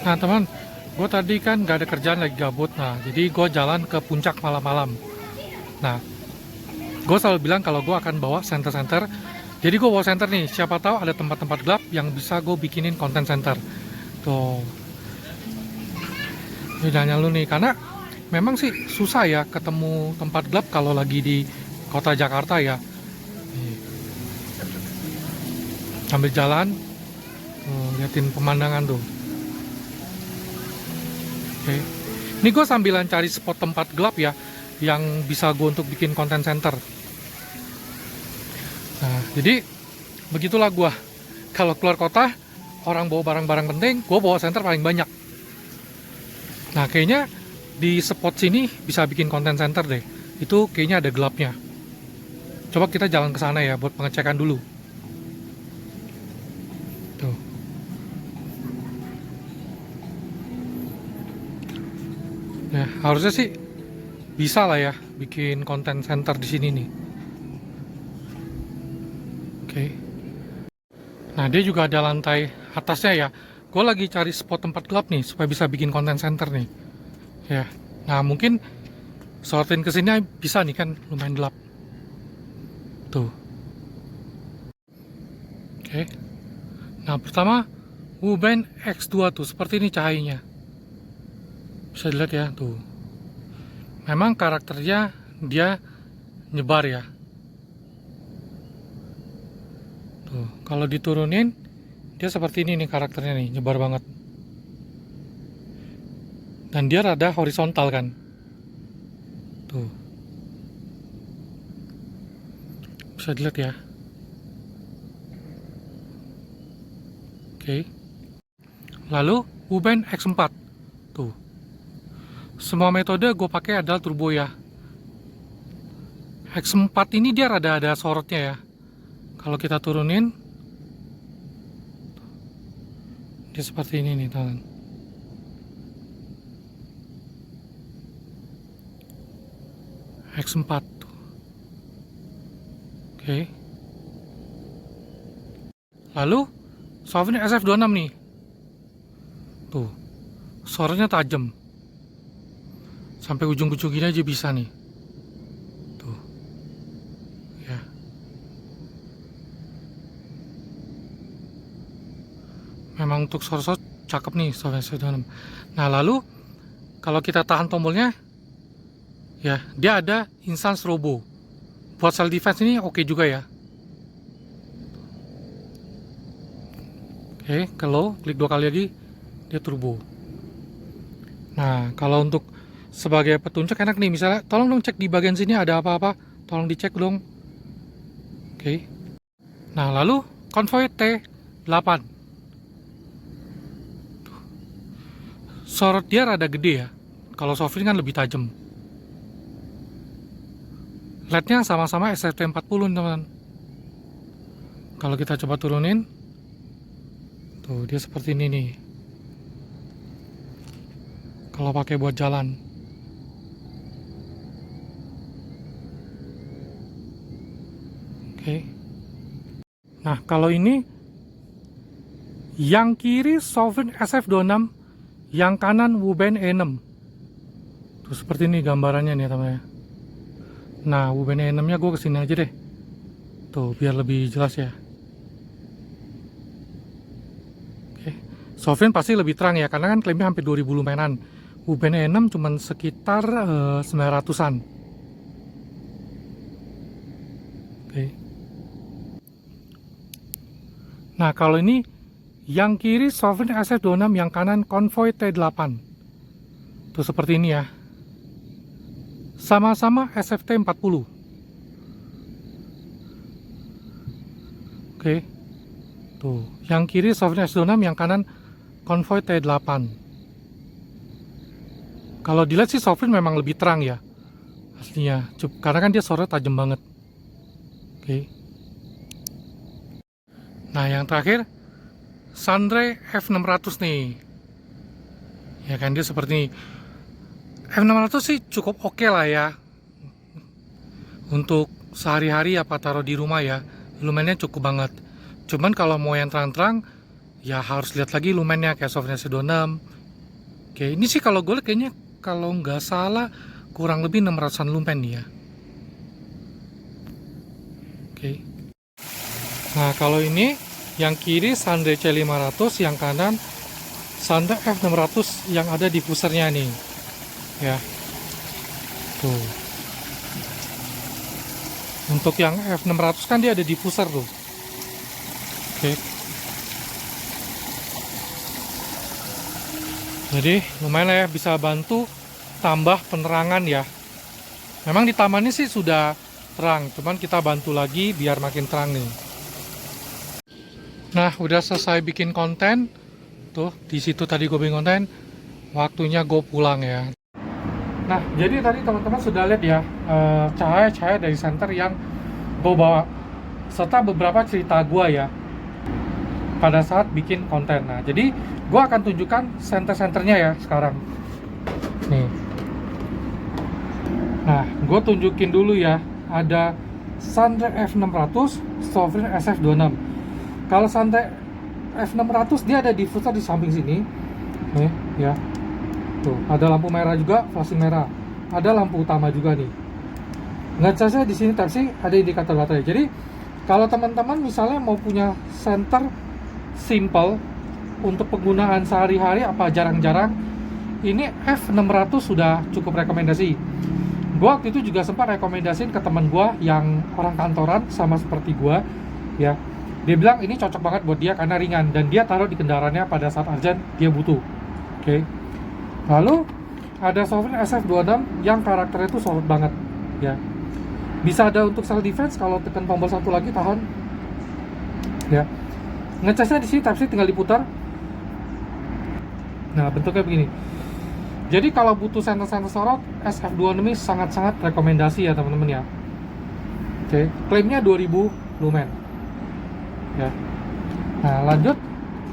Nah teman, gue tadi kan gak ada kerjaan, lagi gabut. Nah jadi gue jalan ke puncak malam-malam. Nah gue selalu bilang kalau gue akan bawa center-center. Jadi gue bawa center nih, siapa tahu ada tempat-tempat gelap yang bisa gue bikinin konten center. Tuh, ini nanya lu nih, karena memang sih susah ya ketemu tempat gelap kalau lagi di kota Jakarta ya. Nih, sambil jalan, tuh, liatin pemandangan tuh. Oke. Ini gue sambilan cari spot tempat gelap ya, yang bisa gue untuk bikin konten center. Nah, jadi begitulah gue. Kalau keluar kota, orang bawa barang-barang penting, gue bawa center paling banyak. Nah, kayaknya di spot sini bisa bikin konten center deh. Itu kayaknya ada gelapnya. Coba kita jalan ke sana ya buat pengecekan dulu. Tuh. Nah, harusnya sih bisa lah ya bikin konten center di sini nih. Oke. Nah, dia juga ada lantai atasnya ya. Gue lagi cari spot tempat gelap nih supaya bisa bikin konten center nih. Ya. Nah, mungkin sortin ke sini bisa nih kan, lumayan gelap. Tuh. Oke. Nah, pertama Wuben X2 tuh seperti ini cahayanya. Bisa dilihat ya, tuh. Memang karakternya dia nyebar ya. Tuh, kalau diturunin dia seperti ini nih karakternya nih, nyebar banget. Dan dia rada horizontal kan. Tuh. Bisa dilihat ya. Oke. Lalu Wuben X4. Tuh. Semua metode gue pakai adalah turbo ya. X4 ini dia rada ada sorotnya ya. Kalau kita turunin, dia seperti ini nih teman. X4. Oke. Lalu Sofin SF26 nih. Tuh. Sorotnya tajam. Sampai ujung-ujung gini aja bisa nih. Tuh. Ya. Memang untuk sorot cakep nih Sofin SF26. Nah, lalu kalau kita tahan tombolnya, ya, dia ada instant strobo. Buat self defense ini oke juga ya. Oke, kalau klik 2 kali lagi dia turbo. Nah, kalau untuk sebagai petunjuk enak nih, misalnya tolong dong cek di bagian sini ada apa-apa, tolong dicek dong. Oke. Nah, lalu konvoy T8. Sorot dia rada gede ya. Kalau Sofin kan lebih tajam. LED-nya sama-sama SFT40 teman. Kalau kita coba turunin, tuh dia seperti ini nih. Kalau pakai buat jalan. Oke. Nah, kalau ini yang kiri Sofin SF26, yang kanan Wuben E6. Tuh seperti ini gambarannya nih teman-teman. Nah, Wuben E6 nya gue kesini aja deh. Tuh, biar lebih jelas ya. Oke. Sofin pasti lebih terang ya, karena kan klaimnya hampir 2000 lumenan. Wuben E6 cuman sekitar 900-an. Oke. Nah, kalau ini yang kiri Sofin SF26, yang kanan konvoy T8. Tuh seperti ini ya. Sama-sama SFT40. Oke. Tuh, yang kiri Sofin SF26, yang kanan konvoy T8. Kalau dilihat sih Sofin memang lebih terang ya aslinya, karena kan dia sorot tajam banget. Oke. Nah, yang terakhir Sandre F600 nih. Ya kan dia seperti ini. F600 sih cukup oke lah ya. Untuk sehari-hari apa taruh di rumah ya, lumayan cukup banget. Cuman kalau mau yang terang-terang, ya harus lihat lagi lumennya kayak Sovereign S26. Oke, ini sih kalau gue lihat kayaknya kalau nggak salah kurang lebih 600-an lumen nih ya. Oke. Nah, kalau ini yang kiri Sunday C500, yang kanan Sunday F600 yang ada diffusernya nih. Ya. Tuh. Untuk yang F600 kan dia ada diffuser tuh. Oke. Jadi lumayan lah ya, bisa bantu tambah penerangan ya. Memang di taman ini sih sudah terang, cuman kita bantu lagi biar makin terang nih. Nah, udah selesai bikin konten. Tuh, di situ tadi gue bikin konten. Waktunya gue pulang ya. Nah, jadi tadi teman-teman sudah lihat ya cahaya-cahaya dari senter yang gue bawa, serta beberapa cerita gue ya pada saat bikin konten. Nah, jadi gue akan tunjukkan senter-senternya ya sekarang. Nih. Nah, gue tunjukin dulu ya. Ada Sunday F600, Sovereign SF26. Kalau Sunday F600 dia ada diffuser di samping sini. Nih, ya. Tuh, ada lampu merah juga, flashing merah. Ada lampu utama juga nih. Ngecasnya di sini Type-C, ada indikator baterai. Jadi, kalau teman-teman misalnya mau punya senter simple untuk penggunaan sehari-hari apa jarang-jarang, ini F600 sudah cukup rekomendasi. Gua waktu itu juga sempat rekomendasiin ke teman gua yang orang kantoran sama seperti gua ya. Dia bilang ini cocok banget buat dia karena ringan dan dia taruh di kendaraannya pada saat urgent dia butuh. Oke. Lalu ada Sovereign SF26 yang karakternya itu solid banget ya. Bisa ada untuk self defense, kalau tekan tombol satu lagi tahan. Ya. Ngecasnya di sini Type-C tinggal diputar. Nah, bentuknya begini. Jadi kalau butuh senter-senter sorot, SF26 ini sangat-sangat rekomendasi ya teman-teman ya. Oke, klaimnya 2000 lumen. Ya. Nah, lanjut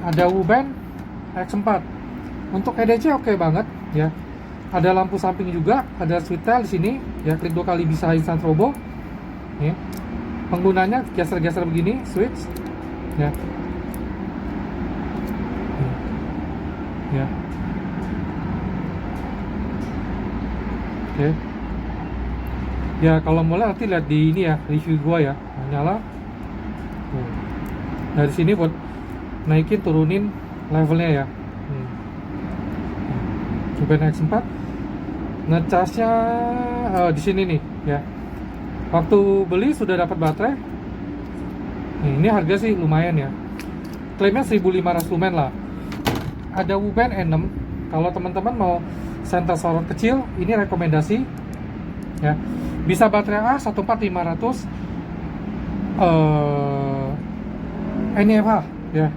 ada WUBEN X4. Untuk EDC oke banget ya. Ada lampu samping juga, ada switch tail di sini. Ya, klik 2 kali bisa instant turbo. Nih. Penggunanya geser-geser begini, switch. Ya. Ya. Oke. Ya, kalau mulai nanti lihat di ini ya, review gua ya. Nah, nyala. Dari sini buat naikin turunin levelnya ya. WUBEN X4. Ngecasnya di sini nih ya. Waktu beli sudah dapat baterai. Nih, ini harga sih lumayan ya. Klaimnya 1500 lumen lah. Ada WUBEN E6. Kalau teman-teman mau senter sorot kecil, ini rekomendasi ya. Bisa baterai A 14500 NiFH ya.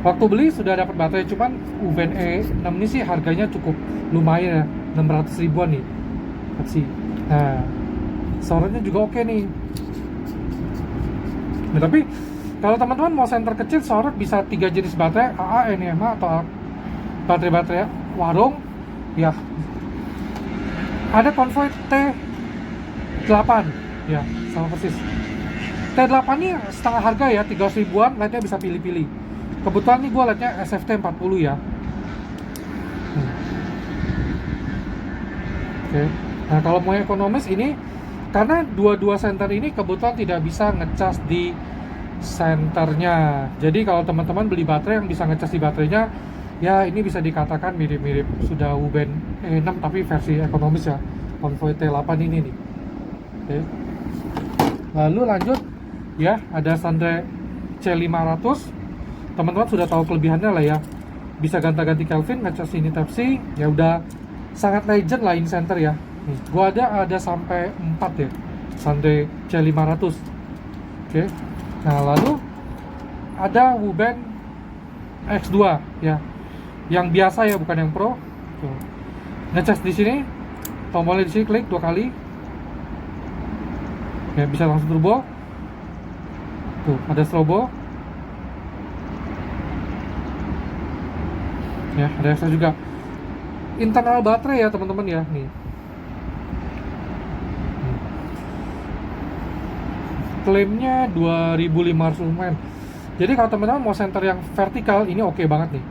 Waktu beli sudah dapat baterai, cuman WUBEN E6 ini sih harganya cukup lumayan ya, 600 ribuan nih. Nah, sorotnya juga oke nih. Nah, tapi kalau teman-teman mau senter kecil sorot bisa 3 jenis baterai, AA, NiMH atau baterai-baterai warung ya. Ada Convoy T8 ya, sama persis. T8 ini setengah harga ya, 300 ribuan, lightnya bisa pilih-pilih. Kebetulan nih gue lightnya SFT 40 ya. Oke. Nah, kalau mau ekonomis ini, karena dua-dua senter ini kebetulan tidak bisa ngecas di senternya. Jadi kalau teman-teman beli baterai yang bisa ngecas di baterainya, ya ini bisa dikatakan mirip-mirip sudah WUBEN E6 tapi versi ekonomis ya, Convoy T8 ini nih. Oke. Lalu lanjut ya, ada Sunday C500. Teman-teman sudah tahu kelebihannya lah ya. Bisa ganti-ganti Kelvin, ngecas ini Type-C, ya udah sangat legend lah in center ya. Nih, gua ada sampai 4 ya. Sunday C500. Oke. Nah, lalu ada WUBEN X2 ya. Yang biasa ya, bukan yang Pro. Tuh. Ngecas di sini, tombolnya di sini klik 2 kali. Ya, bisa langsung turbo. Tuh, ada strobo. Ya, ada extra juga. Internal baterai ya, teman-teman ya, nih. Klaimnya 2500 lumen. Jadi kalau teman-teman mau center yang vertikal, ini oke banget nih.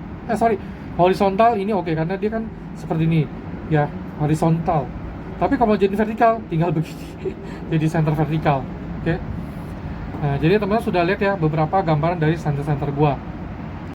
Horizontal ini oke karena dia kan seperti ini, ya horizontal. Tapi kalau mau jadi vertikal, tinggal begini, jadi center vertikal. Oke. Nah, jadi teman-teman sudah lihat ya beberapa gambaran dari center-center gua.